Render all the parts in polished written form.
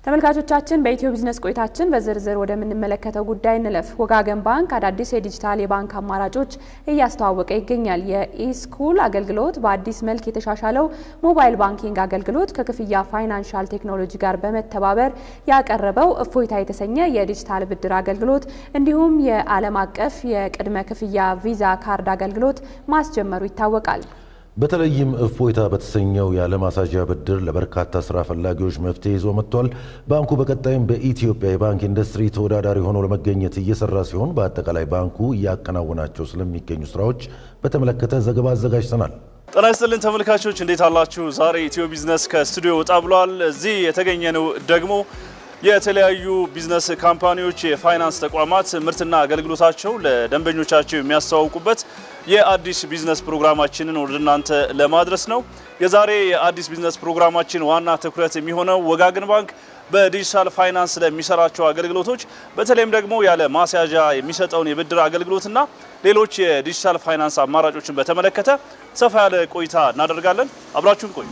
ተመልካቾቻችን በኢትዮ ቢዝነስ ቆይታችን በዝርዝር ወደ ምንመለከተው ጉዳይ እንለፍ። ወጋገን ባንክ አዳዲስ የዲጂታል የባንክ አማራጮች እያስተዋወቀ ይገኛል። የኢስኩል አገልግሎት በአዲስ መልክ የተሻሻለው ሞባይል ባንኪንግ አገልግሎት ከክፍያ ፋይናንሻል ቴክኖሎጂ ጋር በመተባበር ያቀረበው እፎይታ የተሰኘ የዲጂታል ብድር አገልግሎት እንዲሁም የዓለም አቀፍ የቅድመ ክፍያ ቪዛ ካርድ አገልግሎት ማስጀመሩ ይታወቃል። በተለይም እፎይታ በተሰኘው ያለማሳጃ ብድር ለበርካታ ስራ ፈላጊዎች መፍትሄ ይዞ መጥቷል። ባንኩ በቀጣይም በኢትዮጵያ የባንክ ኢንዱስትሪ ተወዳዳሪ ሆኖ ለመገኘት እየሰራ ሲሆን በአጠቃላይ ባንኩ ያቀናውናቸው ስለሚገኙ ስራዎች በተመለከተ ዘገባ አዘጋጅተናል። ጤና ይስጥልን ተመልካቾች እንዴት አላችሁ? ዛሬ ኢትዮ ቢዝነስ ከስቱዲዮ ወጣ ብሏል። እዚህ የተገኘነው ደግሞ የተለያዩ ቢዝነስ ካምፓኒዎች የፋይናንስ ተቋማት ምርትና አገልግሎታቸው ለደንበኞቻቸው የሚያስተዋውቁበት የአዲስ ቢዝነስ ፕሮግራማችንን ወደ እናንተ ለማድረስ ነው። የዛሬ የአዲስ ቢዝነስ ፕሮግራማችን ዋና ትኩረት የሚሆነው ወጋገን ባንክ በዲጂታል ፋይናንስ ለሚሰራቸው አገልግሎቶች በተለይም ደግሞ ያለ ማስያዣ የሚሰጠውን የብድር አገልግሎትና ሌሎች የዲጂታል ፋይናንስ አማራጮችን በተመለከተ ሰፋ ያለ ቆይታ እናደርጋለን። አብራችሁን ቆዩ።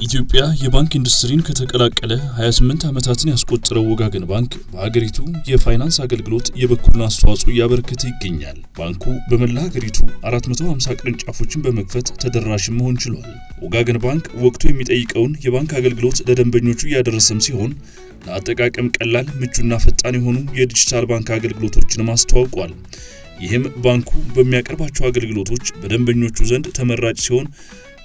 ኢትዮጵያ የባንክ ኢንዱስትሪን ከተቀላቀለ 28 ዓመታትን ያስቆጠረው ወጋገን ባንክ በሀገሪቱ የፋይናንስ አገልግሎት የበኩሉን አስተዋጽኦ ያበረከተ ይገኛል። ባንኩ በመላ ሀገሪቱ 450 ቅርንጫፎችን በመክፈት ተደራሽ መሆን ችሏል። ወጋገን ባንክ ወቅቱ የሚጠይቀውን የባንክ አገልግሎት ለደንበኞቹ ያደረሰም ሲሆን ለአጠቃቀም ቀላል ምቹና ፈጣን የሆኑ የዲጂታል ባንክ አገልግሎቶችን ማስተዋውቋል። ይህም ባንኩ በሚያቀርባቸው አገልግሎቶች በደንበኞቹ ዘንድ ተመራጭ ሲሆን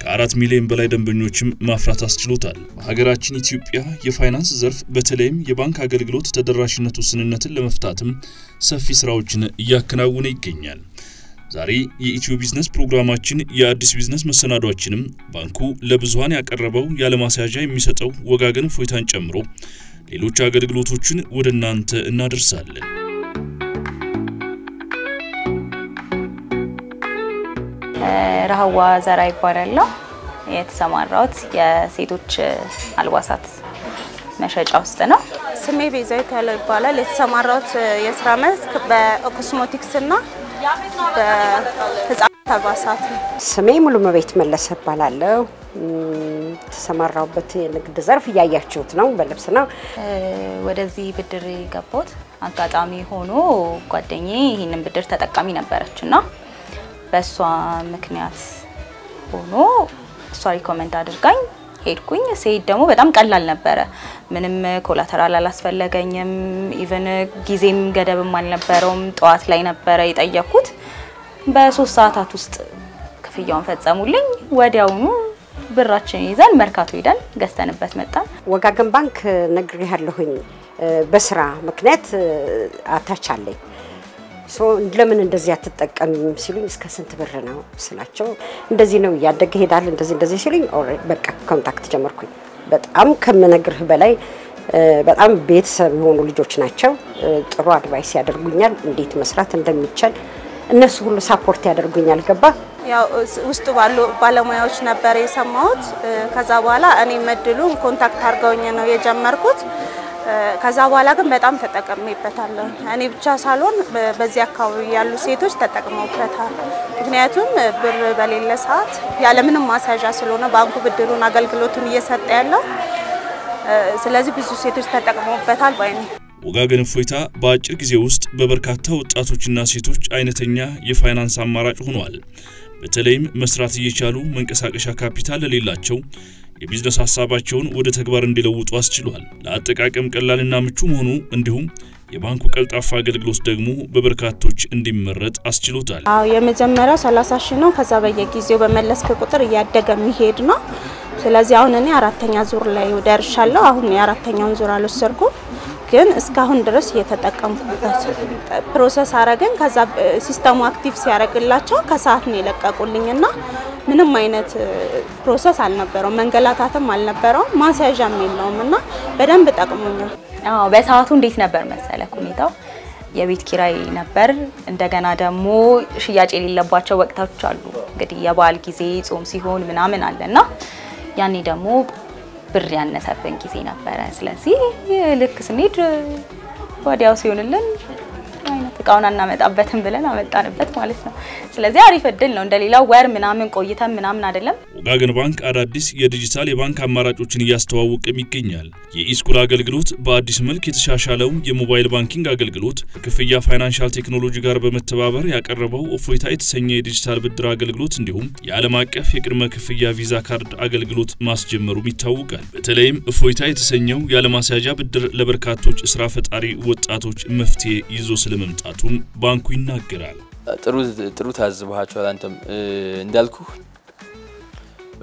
ከ4 ሚሊዮን በላይ ደንበኞችም ማፍራት አስችሎታል። በሀገራችን ኢትዮጵያ የፋይናንስ ዘርፍ በተለይም የባንክ አገልግሎት ተደራሽነቱ ስንነትን ለመፍታትም ሰፊ ስራዎችን እያከናወነ ይገኛል። ዛሬ የኢትዮ ቢዝነስ ፕሮግራማችን የአዲስ ቢዝነስ መሰናዷችንም ባንኩ ለብዙሃን ያቀረበው ያለማስያዣ የሚሰጠው ወጋገን እፎይታን ጨምሮ ሌሎች አገልግሎቶችን ወደ እናንተ እናደርሳለን። ረሃዋ ዘራ ይባላል። የተሰማራሁት የሴቶች አልባሳት መሸጫ ውስጥ ነው። ስሜ ቤዛዊት ያለው ይባላል። የተሰማራሁት የስራ መስክ በኮስሞቲክስ እና በህፃናት አልባሳት ነው። ስሜ ሙሉመቤት መለሰ ይባላል። ተሰማራሁበት የንግድ ዘርፍ ያያችሁት ነው በልብስ ነው። ወደዚህ ብድር ገባሁት አጋጣሚ ሆኖ ጓደኛዬ ይሄንን ብድር ተጠቃሚ ነበረችና በሷ ምክንያት ሆኖ እሷ ሪኮመንድ አድርጋኝ ሄድኩኝ። ሲሄድ ደግሞ በጣም ቀላል ነበር። ምንም ኮላተራል አላስፈልገኝም። ኢቭን ጊዜም ገደብም አልነበረውም። ጧት ላይ ነበር የጠየቅኩት። በ3 ሰዓታት ውስጥ ክፍያውን ፈጸሙልኝ። ወዲያውኑ ብራችን ይዘን መርካቶ ሄደን ገዝተንበት መጣን። ወጋገን ባንክ ነግሬያለሁኝ በስራ ምክንያት አታቻለኝ። ለምን እንደዚህ አትጠቀምም ሲሉኝ እስከ ስንት ብር ነው ስላቸው እንደዚህ ነው ያደገ ሄዳል እንደዚህ ሲሉኝ በቃ ኮንታክት ጀመርኩኝ። በጣም ከመነግርህ በላይ በጣም ቤተሰብ የሆኑ ልጆች ናቸው። ጥሩ አድቫይስ ያደርጉኛል እንዴት መስራት እንደሚቻል እነሱ ሁሉ ሳፖርት ያደርጉኛል። ገባ ያው ውስጥ ባሉ ባለሙያዎች ነበር የሰማሁት። ከዛ በኋላ እኔ መድሉን ኮንታክት አድርገውኝ ነው የጀመርኩት። ከዛ በኋላ ግን በጣም ተጠቅሜበታለሁ። እኔ ብቻ ሳልሆን በዚህ አካባቢ ያሉ ሴቶች ተጠቅመውበታል። ምክንያቱም ብር በሌለ ሰዓት ያለ ምንም ማሳዣ ስለሆነ ባንኩ ብድሩን አገልግሎቱን እየሰጠ ያለው ስለዚህ ብዙ ሴቶች ተጠቅመውበታል ባይኔ። ወጋገን እፎይታ በአጭር ጊዜ ውስጥ በበርካታ ወጣቶችና ሴቶች አይነተኛ የፋይናንስ አማራጭ ሆኗል። በተለይም መስራት እየቻሉ መንቀሳቀሻ ካፒታል ለሌላቸው የቢዝነስ ሐሳባቸውን ወደ ተግባር እንዲለውጡ አስችሏል። ለአጠቃቀም ቀላልና ምቹ መሆኑ እንዲሁም የባንኩ ቀልጣፋ አገልግሎት ደግሞ በበርካቶች እንዲመረጥ አስችሎታል። የመጀመሪያው 30 ሺህ ነው። ከዛ በየጊዜው በመለስክ ቁጥር እያደገ የሚሄድ ነው። ስለዚህ አሁን እኔ 4ኛ ዙር ላይ ደርሻለሁ። አሁን የ4ኛውን ዙር አልወሰድኩም ግን እስካሁን ድረስ እየተጠቀምኩበት ፕሮሰስ አረጋኝ። ከዛ ሲስተሙ አክቲቭ ሲያረግላቸው ከሰዓት ነው የለቀቁልኝና ምንም አይነት ፕሮሰስ አልነበረው። መንገላታትም አልነበረው። ማስያዣም የለውምና በደንብ ጠቅሞኛል። በሰዓቱ እንዴት ነበር መሰለህ ሁኔታው? የቤት ኪራይ ነበር። እንደገና ደግሞ ሽያጭ የሌለባቸው ወቅቶች አሉ። እንግዲህ የበዓል ጊዜ ጾም ሲሆን ምናምን አለና ያኔ ደግሞ ብር ያነሰብን ጊዜ ነበር። ስለዚህ ልክ ስንሄድ ወዲያው ሲሆንልን አይነት እቃውን አናመጣበትም ብለን አመጣንበት ማለት ነው። ስለዚህ አሪፍ እድል ነው እንደሌላው ወር ምናምን ቆይተን ምናምን አይደለም። ወጋገን ባንክ አዳዲስ የዲጂታል የባንክ አማራጮችን እያስተዋወቀም ይገኛል። የኢስኩል አገልግሎት በአዲስ መልክ የተሻሻለው የሞባይል ባንኪንግ አገልግሎት ከክፍያ ፋይናንሻል ቴክኖሎጂ ጋር በመተባበር ያቀረበው እፎይታ የተሰኘ የዲጂታል ብድር አገልግሎት እንዲሁም የዓለም አቀፍ የቅድመ ክፍያ ቪዛ ካርድ አገልግሎት ማስጀመሩም ይታወቃል። በተለይም እፎይታ የተሰኘው ያለማስያዣ ብድር ለበርካቶች ስራ ፈጣሪ ወጣቶች መፍትሄ ይዞ ስለመምጣቱም ባንኩ ይናገራል። ጥሩ ታዝባችኋል። አንተም እንዳልኩ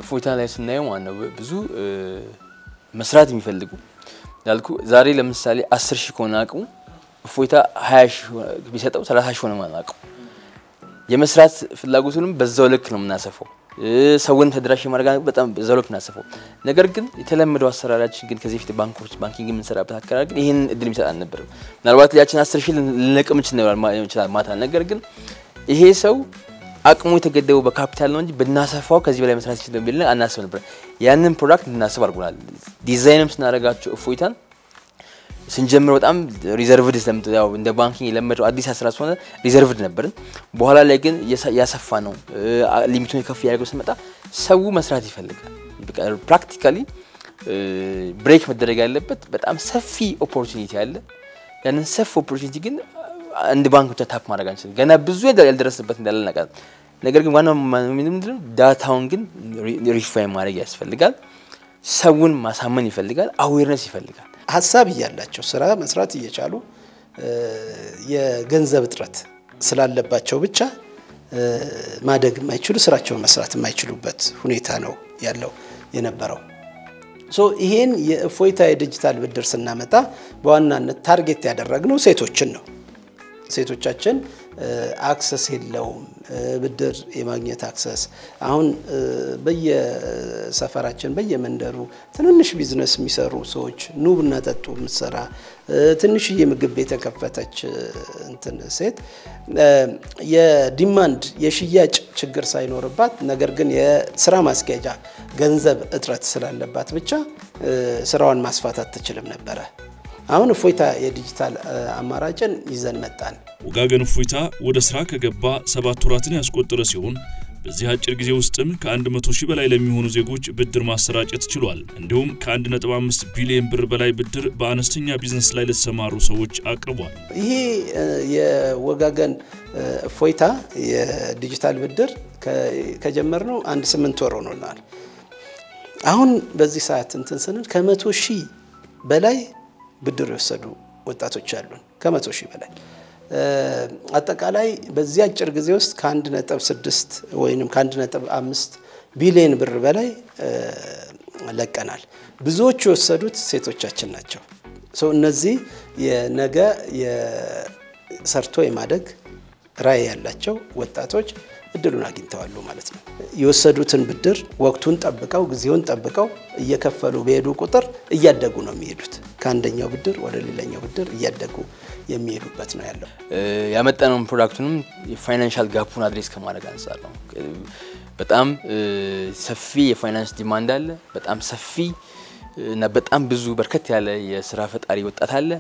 እፎይታ ላይ ስናየው ማነው ብዙ መስራት የሚፈልጉ እንዳልኩ ዛሬ ለምሳሌ 10,000 ከሆነ አቅሙ እፎይታ 20,000 ቢሰጠው 30,000 ሆነ ማለት አቅሙ የመስራት ፍላጎቱንም በዛው ልክ ነው የምናሰፈው። ሰውን ተደራሽ ማድረግ በጣም በዛው ልክ እናሰፈው። ነገር ግን የተለመደው አሰራራችን ግን ከዚህ ፊት ባንኪንግ የምንሰራበት አካባቢ ግን ይሄን እድል የሚሰጥ ነበር። ምናልባት ያችን 10,000 ልንለቅም ይችላል ማታ። ነገር ግን ይሄ ሰው አቅሙ የተገደበው በካፒታል ነው እንጂ በእናሰፋው ከዚህ በላይ መስራት ይችላል ብለን አናስብ ነበር። ያንን ፕሮዳክት እንድናስብ አድርጎናል። ዲዛይንም ስናደርጋቸው እፎይታን ስንጀምር በጣም ሪዘርቭድ ስለምትያው እንደ ባንኪንግ የለመደው አዲስ አሰራር ስለሆነ ሪዘርቭድ ነበርን። በኋላ ላይ ግን ያሰፋ ነው ሊሚቱን ከፍ ያደርገው ሲመጣ ሰው መስራት ይፈልጋል። በቃ ፕራክቲካሊ ብሬክ መደረግ ያለበት በጣም ሰፊ ኦፖርቹኒቲ አለ። ያንን ሰፊ ኦፖርቹኒቲ ግን አንድ ባንክ ብቻ ታፕ ማድረግ አንችልም። ገና ብዙ ያልደረሰበት እንዳለ ነገር ነገር ግን ዋናው ምንድነው ዳታውን ግን ሪፋይን ማድረግ ያስፈልጋል። ሰውን ማሳመን ይፈልጋል። አዌርነስ ይፈልጋል። ሐሳብ ያላቸው ስራ መስራት እየቻሉ የገንዘብ እጥረት ስላለባቸው ብቻ ማደግ የማይችሉ ስራቸውን መስራት የማይችሉበት ሁኔታ ነው ያለው የነበረው። ይሄን የእፎይታ የዲጂታል ብድር ስናመጣ በዋናነት ታርጌት ያደረግነው ሴቶችን ነው። ሴቶቻችን አክሰስ የለውም ብድር የማግኘት አክሰስ። አሁን በየሰፈራችን በየመንደሩ ትንንሽ ቢዝነስ የሚሰሩ ሰዎች ኑብና ጠጡ ምሰራ ትንሽ የምግብ ቤት ተከፈተች እንትን ሴት የዲማንድ የሽያጭ ችግር ሳይኖርባት ነገር ግን የስራ ማስኬጃ ገንዘብ እጥረት ስላለባት ብቻ ስራዋን ማስፋታት ትችልም ነበር። አሁን እፎይታ የዲጂታል አማራጭን ይዘን መጣን። ወጋገን እፎይታ ወደ ስራ ከገባ 7 ወራትን ያስቆጠረ ሲሆን በዚህ አጭር ጊዜ ውስጥም ከ100,000 በላይ ለሚሆኑ ዜጎች ብድር ማሰራጨት ችሏል። እንዲሁም ከ1.5 ቢሊዮን ብር በላይ ብድር በአነስተኛ ቢዝነስ ላይ ለተሰማሩ ሰዎች አቅርቧል። ይሄ የወጋገን እፎይታ የዲጂታል ብድር ከጀመርነው 8 ወር ሆኖናል። አሁን በዚህ ሰዓት እንትን ስንል ከ100,000 በላይ ብድር የወሰዱ ወጣቶች አሉን። ከ100,000 በላይ አጠቃላይ በዚህ አጭር ጊዜ ውስጥ ከ1.6 ወይንም ከ1.5 ቢሊዮን ብር በላይ ለቀናል። ብዙዎቹ የወሰዱት ሴቶቻችን ናቸው። እነዚህ የነገ የሰርቶ የማደግ ራዕይ ያላቸው ወጣቶች እድሉን አግኝተዋል ማለት ነው። የወሰዱትን ብድር ወቅቱን ጠብቀው ጊዜውን ጠብቀው እየከፈሉ በሄዱ ቁጥር እያደጉ ነው የሚሄዱት። ከአንደኛው ብድር ወደ ሌላኛው ብድር እያደጉ የሚሄዱበት ነው ያለው። ያመጣነው ፕሮዳክቱንም የፋይናንሻል ጋፑን አድሬስ ከማድረግ አንፃር ነው። በጣም ሰፊ የፋይናንስ ዲማንድ አለ። በጣም ሰፊ እና በጣም ብዙ በርከት ያለ የስራ ፈጣሪ ወጣት አለ።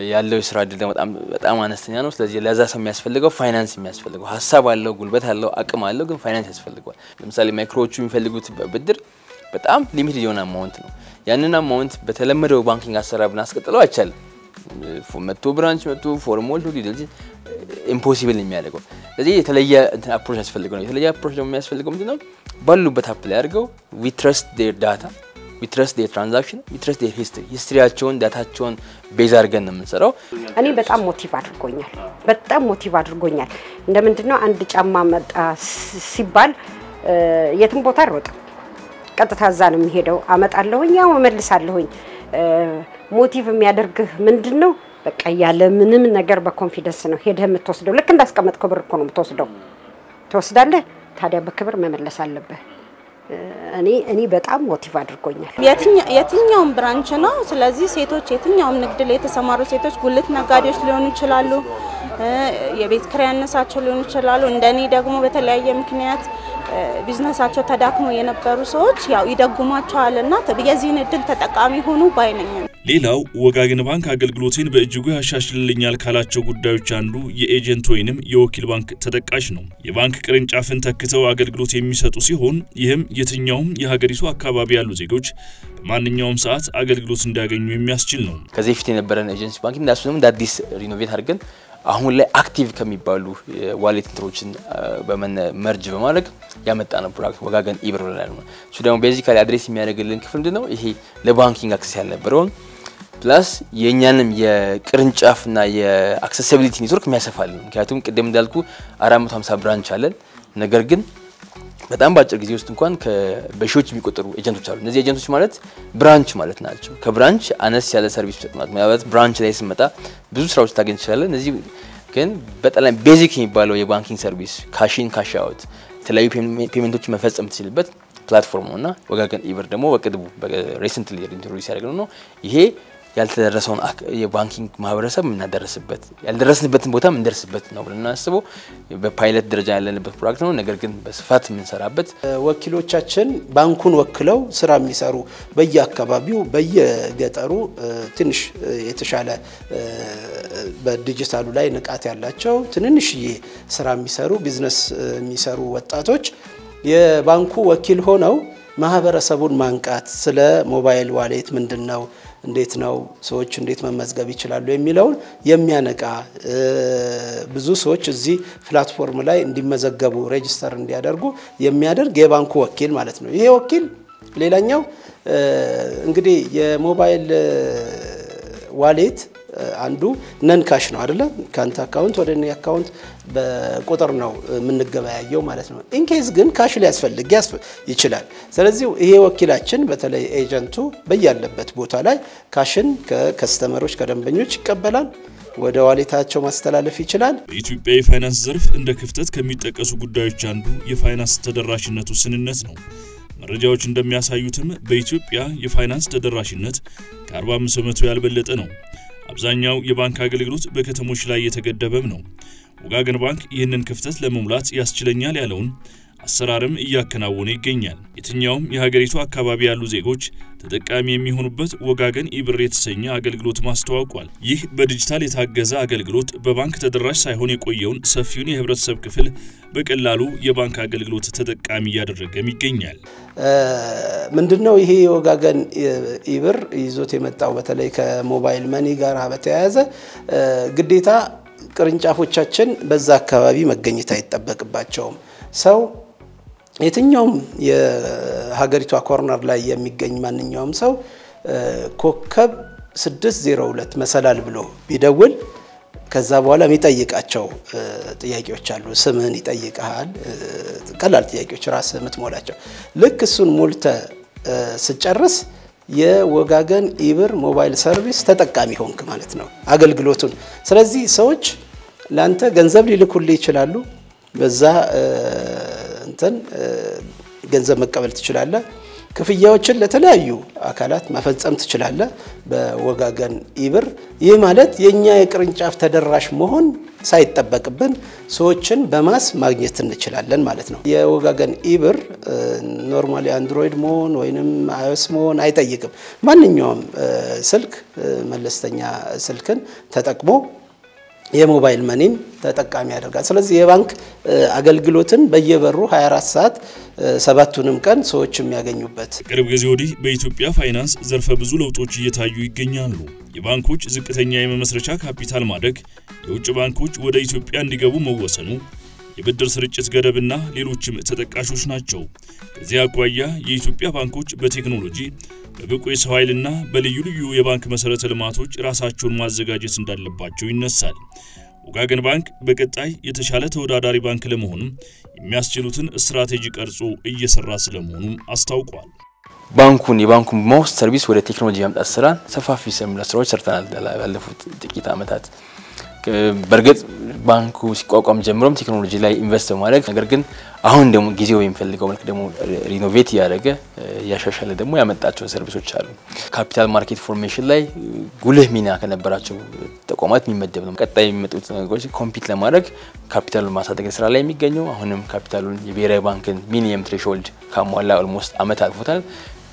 ያለው የስራ እድል በጣም አነስተኛ ነው። ስለዚህ ለዛ ሰው የሚያስፈልገው ፋይናንስ የሚያስፈልገው ሐሳብ አለው፣ ጉልበት አለው፣ አቅም አለው፣ ግን ፋይናንስ ያስፈልጋል። ለምሳሌ ማይክሮዎቹ የሚፈልጉት ብድር በጣም ሊሚትድ የሆነ አማውንት ነው። ያንን አማውንት በተለመደው ባንኪንግ አሰራር ብናስቀጥለው አይቻልም። መቶ ብራንች መቶ ፎርማል ዲቴልስ ኢምፖሲብል የሚያደርገው። ስለዚህ የተለየ አፕሮች ያስፈልጋል። የተለየ አፕሮች ደግሞ የሚያስፈልገው ምንድነው? ባሉበት አፕላይ አድርገው we trust their data, we trust their transaction, we trust their historyያቸውን ዳታቸውን ቤዝ አድርገን ነው የምንሰራው። እኔ በጣም ሞቲቭ አድርጎኛል። እንደምንድነው አንድ ጫማ መጣ ሲባል የትም ቦታ አልሮጥም። ቀጥታ እዛ ነው የሚሄደው። አመጣለሁኝ ያው መልሳለሁኝ። ሞቲቭ የሚያደርግህ ምንድነው? በቃ ያለ ምንም ነገር በኮንፊደንስ ነው ሄደህ የምትወስደው። ልክ እንዳስቀመጥከው ብር እኮ ነው የምትወስደው። ትወስዳለህ፣ ታዲያ በክብር መመለስ አለብህ። እኔ በጣም ሞቲቭ አድርጎኛል። የትኛውም ብራንች ነው። ስለዚህ ሴቶች የትኛውም ንግድ ላይ የተሰማሩ ሴቶች ጉልት ነጋዴዎች ሊሆኑ ይችላሉ፣ የቤት ኪራይ ያነሳቸው ሊሆኑ ይችላሉ። እንደኔ ደግሞ በተለያየ ምክንያት ቢዝነሳቸው ተዳክሞ የነበሩ ሰዎች ያው ይደጉማቸዋልና የዚህን እድል ተጠቃሚ ሆኑ ባይነኝ። ሌላው ወጋገን ባንክ አገልግሎትን በእጅጉ ያሻሽልልኛል ካላቸው ጉዳዮች አንዱ የኤጀንት ወይንም የወኪል ባንክ ተጠቃሽ ነው። የባንክ ቅርንጫፍን ተክተው አገልግሎት የሚሰጡ ሲሆን ይህም የትኛውም የሀገሪቱ አካባቢ ያሉ ዜጎች በማንኛውም ሰዓት አገልግሎት እንዲያገኙ የሚያስችል ነው። ከዚህ በፊት የነበረን ኤጀንሲ ባንክ እንዳሱንም አዲስ ሪኖቬት አድርገን አሁን ላይ አክቲቭ ከሚባሉ ዋሌት ኢንትሮችን በመርጅ በማድረግ ያመጣነው ፕሮዳክት ወጋገን ኢብር ብለናል። እሱ ደግሞ ቤዚካሊ አድሬስ የሚያደርግልን ክፍል ምንድነው? ይሄ ለባንኪንግ አክሰስ ያልነበረውን ፕላስ የኛንም የቅርንጫፍና የአክሰሲቢሊቲ ኔትወርክ የሚያሰፋልን። ምክንያቱም ቅድም እንዳልኩ 450 ብራንች አለን። ነገር ግን በጣም ባጭር ጊዜ ውስጥ እንኳን በሺዎች የሚቆጠሩ ኤጀንቶች አሉ። እነዚህ ኤጀንቶች ማለት ብራንች ማለት ናቸው። ከብራንች አነስ ያለ ሰርቪስ ማለት ብራንች ላይ ስመጣ ብዙ ስራዎች ታገኝ ይችላል። እነዚህ ግን በጣም ቤዚክ የሚባለው የባንኪንግ ሰርቪስ ካሽን ካሽ አውት የተለያዩ ፔመንቶች መፈጸም ትችልበት ፕላትፎርም ነውና ወጋገን ኢብር ደግሞ በቅድቡ ሪሰንትሊ ኢንትሮዲዩስ ያደረግነው ነው። ይሄ ያልተደረሰውን የባንኪንግ ማህበረሰብ እናደርስበት ያልደረስንበትን ቦታ እንደርስበት ነው ብለን እናስበው በፓይለት ደረጃ ያለንበት ፕሮጀክት ነው። ነገር ግን በስፋት የምንሰራበት ወኪሎቻችን ባንኩን ወክለው ስራ የሚሰሩ በየአካባቢው በየገጠሩ ትንሽ የተሻለ በዲጂታሉ ላይ ንቃት ያላቸው ትንንሽ ስራ የሚሰሩ ቢዝነስ የሚሰሩ ወጣቶች የባንኩ ወኪል ሆነው ማህበረሰቡን ማንቃት ስለ ሞባይል ዋሌት ምንድነው እንዴት ነው ሰዎች እንዴት መመዝገብ ይችላሉ የሚለው የሚያነቃ ብዙ ሰዎች እዚህ ፕላትፎርም ላይ እንዲመዘገቡ ሬጂስተር እንዲያደርጉ የሚያደርግ የባንኩ ወኪል ማለት ነው። ይሄ ወኪል ሌላኛው እንግዲህ የሞባይል ዋሌት አንዱ ነን ካሽ ነው አይደለ? ካንተ አካውንት ወደ እኔ አካውንት በቁጥር ነው የምንገበያየው ማለት ነው። ኢንኬዝ ግን ካሽ ሊያስፈልግ ይችላል። ስለዚህ ይሄ ወኪላችን በተለይ ኤጀንቱ በያለበት ቦታ ላይ ካሽን ከከስተመሮች ከደንበኞች ይቀበላል፣ ወደ ዋሌታቸው ማስተላለፍ ይችላል። በኢትዮጵያ የፋይናንስ ዘርፍ እንደ ክፍተት ከሚጠቀሱ ጉዳዮች አንዱ የፋይናንስ ተደራሽነቱ ስንነት ነው። መረጃዎች እንደሚያሳዩትም በኢትዮጵያ የፋይናንስ ተደራሽነት ከ45% ያልበለጠ ነው። አብዛኛው የባንክ አገልግሎት በከተሞች ላይ የተገደበም ነው። ወጋገን ባንክ ይህንን ክፍተት ለመሙላት ያስችለኛል ያለውን አሰራርም እያከናወነ ይገኛል። የትኛውም የሀገሪቱ አካባቢ ያሉ ዜጎች ተጠቃሚ የሚሆኑበት ወጋገን ኢብር የተሰኘ አገልግሎት ማስተዋወቋል። ይህ በዲጂታል የታገዘ አገልግሎት በባንክ ተደራሽ ሳይሆን የቆየውን ሰፊውን የህብረተሰብ ክፍል በቀላሉ የባንክ አገልግሎት ተጠቃሚ ያደረገም ይገኛል። ምንድነው ይሄ ወጋገን ኢብር ይዞት የመጣው በተለይ ከሞባይል መኒ ጋር በተያያዘ ግዴታ ቅርንጫፎቻችን በዛ አካባቢ መገኘት አይጠበቅባቸውም። ሰው የትኛውም የሀገሪቷ ኮርነር ላይ የሚገኝ ማንኛውም ሰው ኮከብ 602 መሰላል ብሎ ቢደውል ከዛ በኋላ የሚጠይቃቸው ጥያቄዎች አሉ። ስምን ይጠይቃል። ቀላል ጥያቄዎች ራስ ምትሞላቸው ልክ እሱን ሞልተ ስጨርስ የወጋገን ኢብር ሞባይል ሰርቪስ ተጠቃሚ ሆንክ ማለት ነው አገልግሎቱን። ስለዚህ ሰዎች ላንተ ገንዘብ ሊልኩልህ ይችላሉ። በዛ እንትን ገንዘብ መቀበል ትችላለህ። ክፍያዎችን ለተለያዩ አካላት መፈጸም ትችላለህ በወጋገን ኢብር። ይህ ማለት የኛ የቅርንጫፍ ተደራሽ መሆን ሳይጠበቅብን ሰዎችን በማስ ማግኘት እንችላለን ማለት ነው። የወጋገን ኢብር ኖርማሊ አንድሮይድ መሆን ወይንም አይኦኤስ መሆን አይጠይቅም። ማንኛውም ስልክ መለስተኛ ስልክን ተጠቅሞ የሞባይል መኒን ተጠቃሚ ያደርጋል። ስለዚህ የባንክ አገልግሎትን በየበሩ 24 ሰዓት 7ቱንም ቀን ሰዎች የሚያገኙበት። ቅርብ ጊዜ ወዲህ በኢትዮጵያ ፋይናንስ ዘርፈ ብዙ ለውጦች እየታዩ ይገኛሉ። የባንኮች ዝቅተኛ የመመስረቻ ካፒታል ማደግ፣ የውጭ ባንኮች ወደ ኢትዮጵያ እንዲገቡ መወሰኑ፣ የብድር ስርጭት ገደብና ሌሎችም ተጠቃሾች ናቸው። ከዚህ አኳያ የኢትዮጵያ ባንኮች በቴክኖሎጂ በብቁ የሰው ኃይልና በልዩ ልዩ የባንክ መሰረተ ልማቶች ራሳቸውን ማዘጋጀት እንዳለባቸው ይነሳል። ወጋገን ባንክ በቀጣይ የተሻለ ተወዳዳሪ ባንክ ለመሆን የሚያስችሉትን ስትራቴጂ ቀርጾ እየሰራ ስለመሆኑ አስታውቋል። የባንኩን ሞስት ሰርቪስ ወደ ቴክኖሎጂ ያምጣት ስራ ሰፋፊ ስራዎች ሰርተናል ባለፉት ጥቂት አመታት። በርግጥ ባንኩ ሲቋቋም ጀምሮም ቴክኖሎጂ ላይ ኢንቨስት በማድረግ ነገር ግን አሁን ደግሞ ጊዜው የሚፈልገው መልክ ደግሞ ሪኖቬት ያደረገ ያሻሻለ ደግሞ ያመጣቸው ሰርቪሶች አሉ። ካፒታል ማርኬት ፎርሜሽን ላይ ጉልህ ሚና ከነበራቸው ተቋማት የሚመደብ ነው። ቀጣይ የሚመጡት ነገሮች ኮምፒት ለማድረግ ካፒታሉን ማሳደግ ስራ ላይ የሚገኘው አሁንም ካፒታሉን የብሔራዊ ባንክን ሚኒመም ትሬሾልድ ካሟላ ኦልሞስት አመት አልፎታል።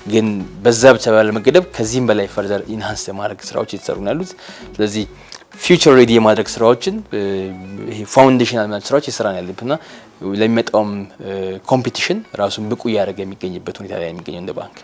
ግን በዛ ብቻ ባለመገደብ ከዚህም በላይ ፈርዘር ኢንሃንስ ለማድረግ ስራዎች እየተሰሩ ነው ያሉት። ስለዚህ ፊውቸር ሬዲ የማድረግ ስራዎችን ይሄ ፋውንዴሽናል ማለት ስራዎች እየሰራን ያለብንና ለሚመጣውም ኮምፒቲሽን ራሱን ብቁ ያደረገ የሚገኝበት ሁኔታ ላይ የሚገኘው እንደ ባንክ